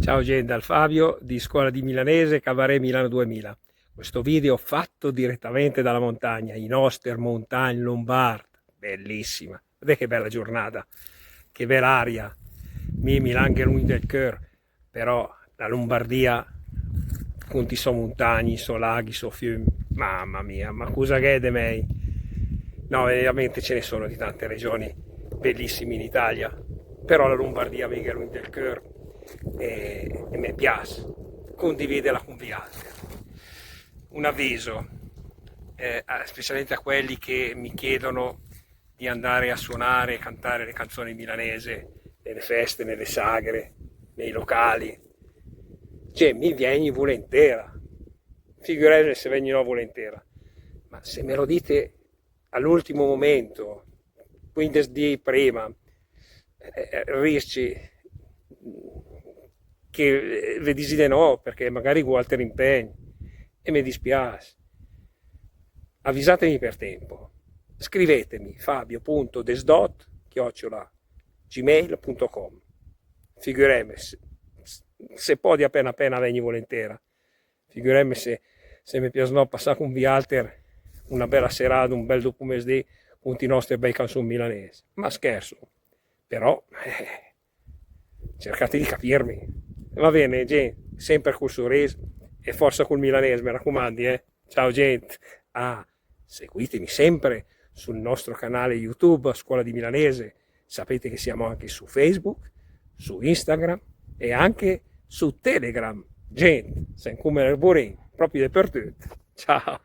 Ciao gente, dal Fabio di Scuola di Milanese, Cabaret Milano 2000. Questo video fatto direttamente dalla montagna, in Ostermontagne Lombard, bellissima. Vedete che bella giornata, che bella aria. Milan che è del cœur, però la Lombardia, conti so montagni, so laghi, so fiumi, mamma mia, ma cosa che è di me? No, veramente ce ne sono di tante regioni bellissime in Italia, però la Lombardia mi è del cœur e mi piace condividerla con gli altri. Un avviso, specialmente a quelli che mi chiedono di andare a suonare e cantare le canzoni milanese nelle feste, nelle sagre, nei locali. Cioè, mi vieni volentieri, figurate se vengono volentieri, ma se me lo dite all'ultimo momento, 15 giorni prima, rischi che vi disi di no, perché magari ho altri impegni e mi dispiace. Avvisatemi per tempo. Scrivetemi fabio.desdot@gmail.com. Figuremmi se poi appena appena vengi volentieri. Figuremmi se mi piace passare con vi altri una bella serata, un bel dopomezdì con i nostri bei canzoni milanesi. Ma scherzo, però cercate di capirmi. Va bene, gente, sempre col sorriso e forza col milanese, mi raccomandi, eh. Ciao gente. Seguitemi sempre sul nostro canale YouTube Scuola di Milanese. Sapete che siamo anche su Facebook, su Instagram e anche su Telegram. Gente, sei come il burin, proprio dappertutto. Ciao.